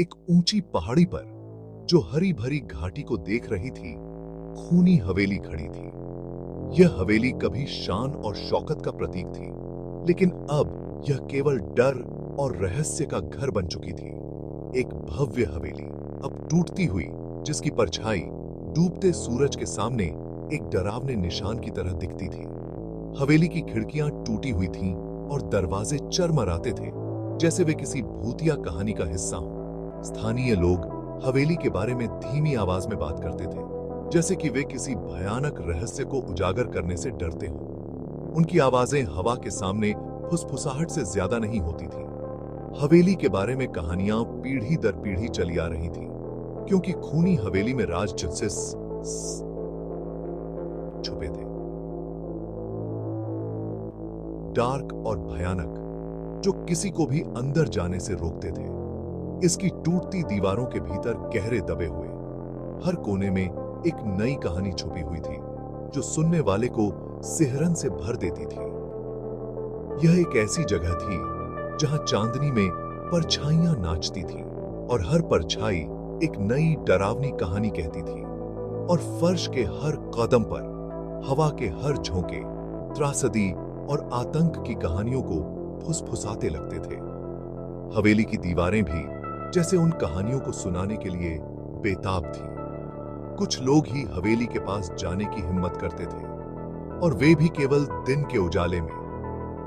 एक ऊंची पहाड़ी पर जो हरी भरी घाटी को देख रही थी, खूनी हवेली खड़ी थी। यह हवेली कभी शान और शौकत का प्रतीक थी, लेकिन अब यह केवल डर और रहस्य का घर बन चुकी थी। एक भव्य हवेली अब टूटती हुई, जिसकी परछाई डूबते सूरज के सामने एक डरावने निशान की तरह दिखती थी। हवेली की खिड़कियां टूटी हुई थीं और दरवाजे चरमराते थे, जैसे वे किसी भूतिया कहानी का हिस्सा हों। स्थानीय लोग हवेली के बारे में धीमी आवाज में बात करते थे, जैसे कि वे किसी भयानक रहस्य को उजागर करने से डरते हों। उनकी आवाजें हवा के सामने फुसफुसाहट से ज्यादा नहीं होती थीं। हवेली के बारे में कहानियां पीढ़ी दर पीढ़ी चली आ रही थीं, क्योंकि खूनी हवेली में राज जिससे छुपे थे, डार्क और भयानक, जो किसी को भी अंदर जाने से रोकते थे। इसकी टूटती दीवारों के भीतर गहरे दबे हुए हर कोने में एक नई कहानी छुपी हुई थी, जो सुनने वाले को सिहरन से भर देती थी। यह एक ऐसी जगह थी जहां चांदनी में परछाइयां नाचती थीं और हर परछाई एक नई डरावनी कहानी कहती थी, और फर्श के हर कदम पर, हवा के हर झोंके त्रासदी और आतंक की कहानियों को फुसफुसाते लगते थे। हवेली की दीवारें भी जैसे उन कहानियों को सुनाने के लिए बेताब थीं। कुछ लोग ही हवेली के पास जाने की हिम्मत करते थे, और वे भी केवल दिन के उजाले में,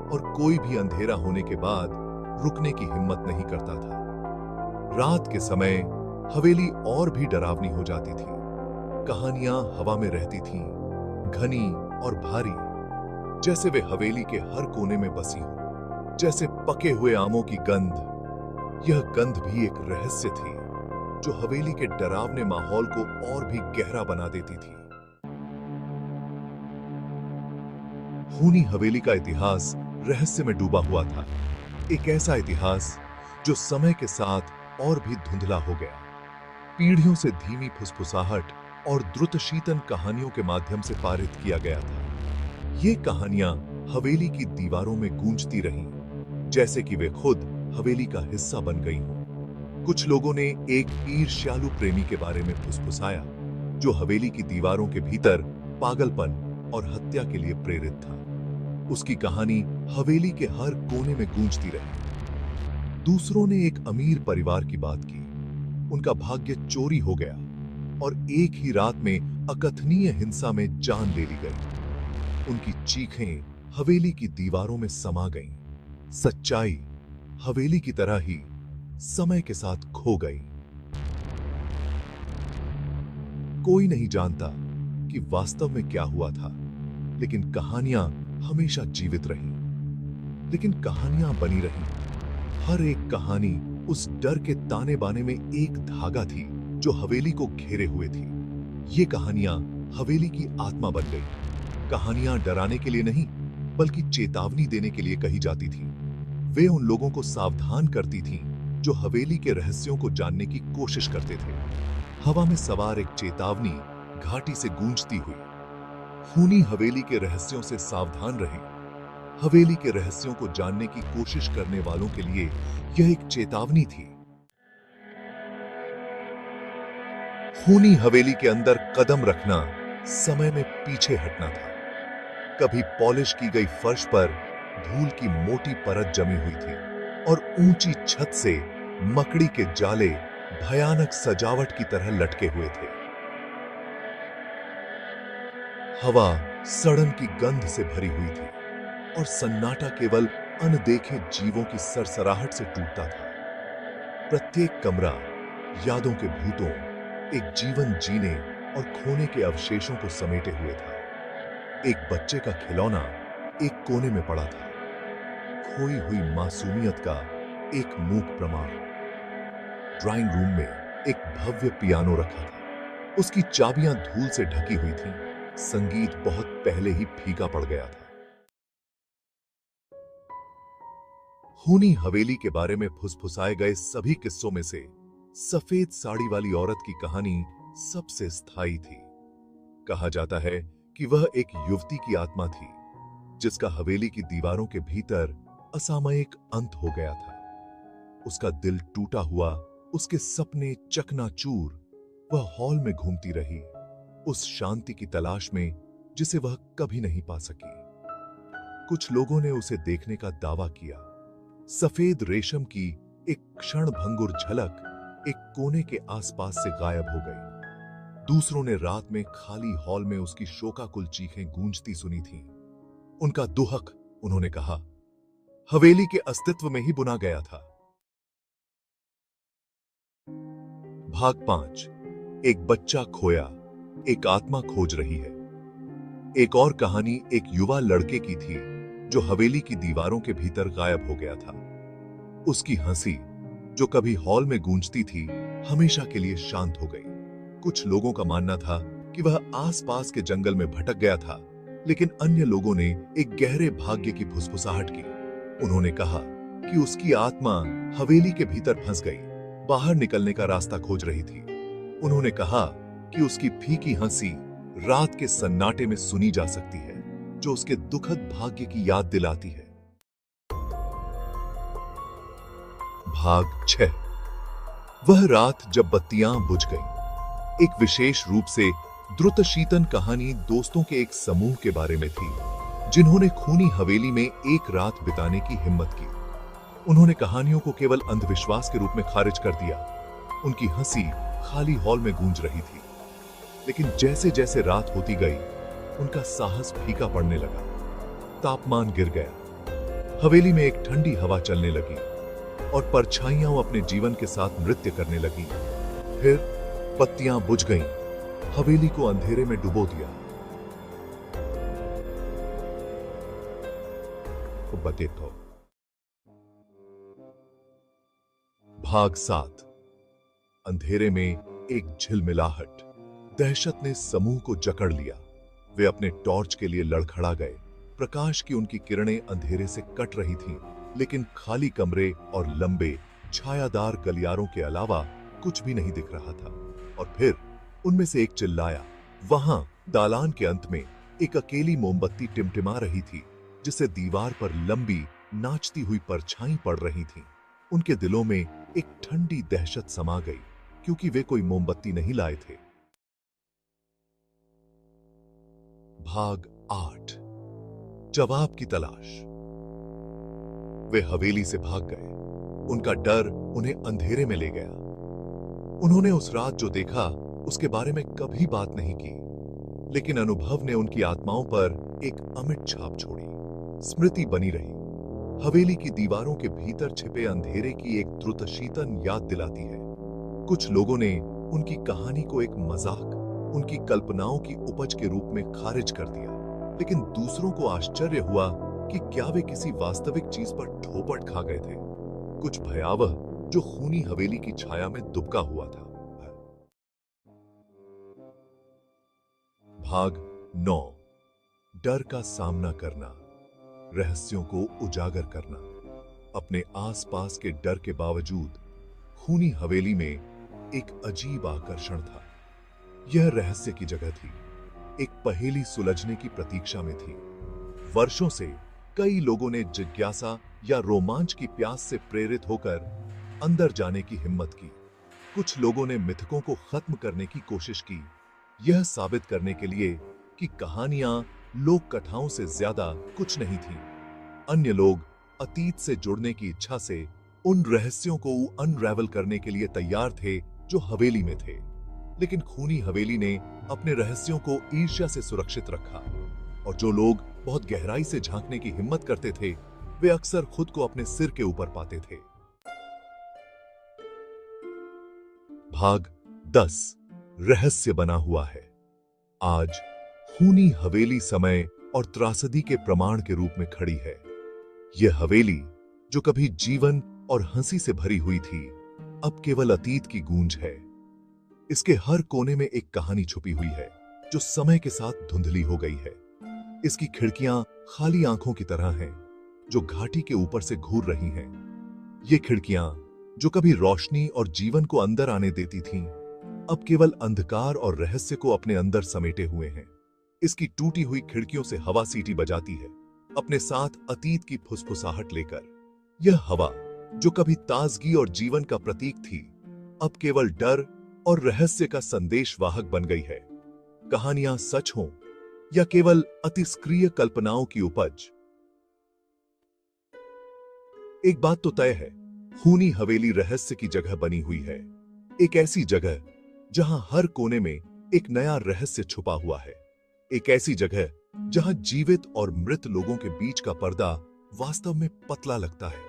और कोई भी अंधेरा होने के बाद रुकने की हिम्मत नहीं करता था। रात के समय हवेली और भी डरावनी हो जाती थी। कहानियां हवा में रहती थीं, घनी और भारी, जैसे वे हवेली के हर कोने में बसी हो। जैसे पके हुए आमों की गंध। यह गंध भी एक रहस्य थी, जो हवेली के डरावने माहौल को और भी गहरा बना देती थी। खूनी हवेली का इतिहास रहस्य में डूबा हुआ था, एक ऐसा इतिहास जो समय के साथ और भी धुंधला हो गया। पीढ़ियों से धीमी फुसफुसाहट और द्रुत शीतन कहानियों के माध्यम से पारित किया गया था। ये कहानियां हवेली की दीवारों में गूंजती रहीं, जैसे कि वे खुद हवेली का हिस्सा बन गई हों। कुछ लोगों ने एक ईर्ष्यालु प्रेमी के बारे में फुसफुसाया, जो हवेली की दीवारों के भीतर पागलपन और हत्या के लिए प्रेरित था। उसकी कहानी हवेली के हर कोने में गूंजती रही। दूसरों ने एक अमीर परिवार की बात की। उनका भाग्य चोरी हो गया और एक ही रात में अकथनीय हिंसा में जान ले ली गई। उनकी चीखें हवेली की दीवारों में समा गईं। सच्चाई हवेली की तरह ही समय के साथ खो गई। कोई नहीं जानता कि वास्तव में क्या हुआ था, लेकिन कहानियां हमेशा जीवित रहीं। लेकिन कहानियां बनी रहीं। हर एक कहानी उस डर के ताने बाने में एक धागा थी, जो हवेली को घेरे हुए थी। ये कहानियां हवेली की आत्मा बन गई। कहानियां डराने के लिए नहीं, बल्कि चेतावनी देने के लिए कही जाती थीं। वे उन लोगों को सावधान करती थीं जो हवेली के रहस्यों को जानने की कोशिश करते थे। हवा में सवार एक चेतावनी घाटी से गूंजती हुई। खूनी हवेली के रहस्यों से सावधान रहें। हवेली के रहस्यों को जानने की कोशिश करने वालों के लिए यह एक चेतावनी थी। खूनी हवेली के अंदर कदम रखना समय में पीछे हटना था। कभी पॉलिश की गई फर्श पर धूल की मोटी परत जमी हुई थी, और ऊंची छत से मकड़ी के जाले भयानक सजावट की तरह लटके हुए थे। हवा सड़न की गंध से भरी हुई थी, और सन्नाटा केवल अनदेखे जीवों की सरसराहट से टूटता था। प्रत्येक कमरा यादों के भूतों, एक जीवन जीने और खोने के अवशेषों को समेटे हुए था। एक बच्चे का खिलौना एक कोने में पड़ा था, खोई हुई मासूमियत का एक मूक प्रमाण। ड्राइंग रूम में एक भव्य पियानो रखा था। उसकी चाबियां धूल से ढकी हुई थीं। संगीत बहुत पहले ही फीका पड़ गया था। खूनी हवेली के बारे में फुसफुसाए गए सभी किस्सों में से सफेद साड़ी वाली औरत की कहानी सबसे स्थायी थी। कहा जाता है कि वह एक युवती की आत्मा थी, जिसका हवेली की दीवारों के भीतर असामयिक अंत हो गया था। उसका दिल टूटा हुआ उसके सपने चकनाचूर। वह हॉल में घूमती रही, उस शांति की तलाश में जिसे वह कभी नहीं पा सकी। कुछ लोगों ने उसे देखने का दावा किया। सफेद रेशम की एक क्षणभंगुर झलक एक कोने के आसपास से गायब हो गई। दूसरों ने रात में खाली हॉल में उसकी शोकाकुल चीखें गूंजती सुनी थीं। उनका दुहक, उन्होंने कहा, हवेली के अस्तित्व में ही बुना गया था। भाग 5। एक बच्चा खोया, एक आत्मा खोज रही है। एक और कहानी एक युवा लड़के की थी जो हवेली की दीवारों के भीतर गायब हो गया था। उसकी हंसी, जो कभी हॉल में गूंजती थी, हमेशा के लिए शांत हो गई। कुछ लोगों का मानना था कि वह आसपास के जंगल में भटक गया था, लेकिन अन्य लोगों ने एक गहरे भाग्य की फुसफुसाहट की। उन्होंने कहा कि उसकी आत्मा हवेली के भीतर फंस गई, बाहर निकलने का रास्ता खोज रही थी। उन्होंने कहा कि उसकी फीकी हंसी रात के सन्नाटे में सुनी जा सकती है, जो उसके दुखद भाग्य की याद दिलाती है। भाग 6। वह रात जब बत्तियां बुझ गईं। एक विशेष रूप से द्रुतशीतन कहानी दोस्तों के एक समूह के बारे में थी, जिन्होंने खूनी हवेली में एक रात बिताने की हिम्मत की। उन्होंने कहानियों को केवल अंधविश्वास के रूप में खारिज कर दिया। उनकी हंसी खाली हॉल में गूंज रही थी, लेकिन जैसे जैसे रात होती गई, उनका साहस फीका पड़ने लगा। तापमान गिर गया, हवेली में एक ठंडी हवा चलने लगी और परछाइयां अपने जीवन के साथ नृत्य करने लगी। फिर बत्तियां बुझ गईं, हवेली को अंधेरे में डुबो दिया। भाग 7। अंधेरे में एक झिलमिलाहट, दहशत ने समूह को जकड़ लिया। वे अपने टॉर्च के लिए लड़खड़ा गए। प्रकाश की उनकी किरणें अंधेरे से कट रही थीं, लेकिन खाली कमरे और लंबे छायादार गलियारों के अलावा कुछ भी नहीं दिख रहा था। और फिर उनमें से एक चिल्लाया। वहां दालान के अंत में एक अकेली मोमबत्ती टिमटिमा रही थी, जिसे दीवार पर लंबी नाचती हुई परछाई पड़ रही थीं। उनके दिलों में एक ठंडी दहशत समा गई, क्योंकि वे कोई मोमबत्ती नहीं लाए थे। भाग 8। जवाब की तलाश। वे हवेली से भाग गए। उनका डर उन्हें अंधेरे में ले गया। उन्होंने उस रात जो देखा, उसके बारे में कभी बात नहीं की, लेकिन अनुभव ने उनकी आत्माओं पर एक अमिट छाप छोड़ी। स्मृति बनी रही। हवेली की दीवारों के भीतर छिपे अंधेरे की एक द्रुतशीतन याद दिलाती है। कुछ लोगों ने उनकी कहानी को एक मजाक, उनकी कल्पनाओं की उपज के रूप में खारिज कर दिया, लेकिन दूसरों को आश्चर्य हुआ कि क्या वे किसी वास्तविक चीज पर ठोपट खा गए थे, कुछ भयावह जो खूनी हवेली की छाया में दुबका हुआ था। भाग 9। डर का सामना करना, रहस्यों को उजागर करना। अपने आसपास के डर के बावजूद खूनी हवेली में एक अजीब आकर्षण था। यह रहस्य की जगह थी, एक पहेली सुलझने की प्रतीक्षा में थी। वर्षों से कई लोगों ने जिज्ञासा या रोमांच की प्यास से प्रेरित होकर अंदर जाने की हिम्मत की। कुछ लोगों ने मिथकों को खत्म करने की कोशिश की, यह साबित करने के लिए कि कहानियां लोक कथाओं से ज्यादा कुछ नहीं थीं। अन्य लोग अतीत से जुड़ने की इच्छा से उन रहस्यों को अनरैवल करने के लिए तैयार थे जो हवेली में थे। लेकिन खूनी हवेली ने अपने रहस्यों को ईर्ष्या से सुरक्षित रखा, और जो लोग बहुत गहराई से झांकने की हिम्मत करते थे, वे अक्सर खुद को अपने सिर के ऊपर पाते थे। भाग 10। रहस्य बना हुआ है। आज खूनी हवेली समय और त्रासदी के प्रमाण के रूप में खड़ी है। यह हवेली, जो कभी जीवन और हंसी से भरी हुई थी, अब केवल अतीत की गूंज है। इसके हर कोने में एक कहानी छुपी हुई है, जो समय के साथ धुंधली हो गई है। इसकी खिड़कियां खाली आंखों की तरह हैं, जो घाटी के ऊपर से घूर रही हैं। ये खिड़कियां, जो कभी रोशनी और जीवन को अंदर आने देती थीं, अब केवल अंधकार और रहस्य को अपने अंदर समेटे हुए हैं। इसकी टूटी हुई खिड़कियों से हवा सीटी बजाती है, अपने साथ अतीत की फुसफुसाहट लेकर। यह हवा, जो कभी ताजगी और जीवन का प्रतीक थी, अब केवल डर और रहस्य का संदेशवाहक बन गई है। कहानियां सच हों या केवल अतिस्क्रिय कल्पनाओं की उपज, एक बात तो तय है, खूनी हवेली रहस्य की जगह बनी हुई है। एक ऐसी जगह जहां हर कोने में एक नया रहस्य छुपा हुआ है। एक ऐसी जगह जहां जीवित और मृत लोगों के बीच का पर्दा वास्तव में पतला लगता है।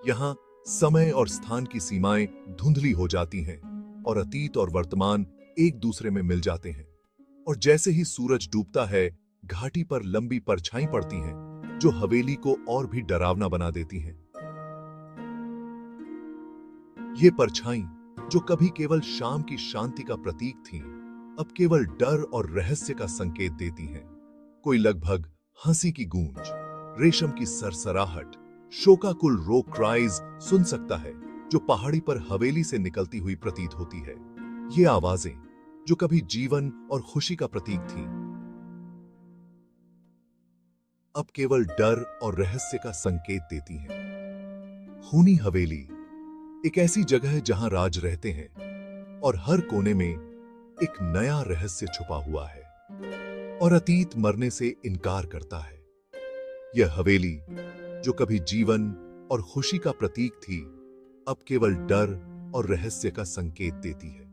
यहां समय और स्थान की सीमाएं धुंधली हो जाती हैं और अतीत और वर्तमान एक दूसरे में मिल जाते हैं। और जैसे ही सूरज डूबता है, घाटी पर लंबी परछाई पड़ती हैं, जो हवेली को और भी डरावना बना देती हैं। ये परछाई, जो कभी केवल शाम की शांति का प्रतीक थीं, अब केवल डर और रहस्य का संकेत देती हैं। कोई लगभग हंसी की गूंज, रेशम की सरसराहट, शोकाकुल रो क्राइज सुन सकता है, जो पहाड़ी पर हवेली से निकलती हुई प्रतीत होती है। ये आवाजें, जो कभी जीवन और खुशी का प्रतीक थीं, अब केवल डर और रहस्य का संकेत देती हैं। खूनी हवेली एक ऐसी जगह है जहां राज रहते हैं और हर कोने में एक नया रहस्य छुपा हुआ है और अतीत मरने से इनकार करता है। यह हवेली, जो कभी जीवन और खुशी का प्रतीक थी, अब केवल डर और रहस्य का संकेत देती है।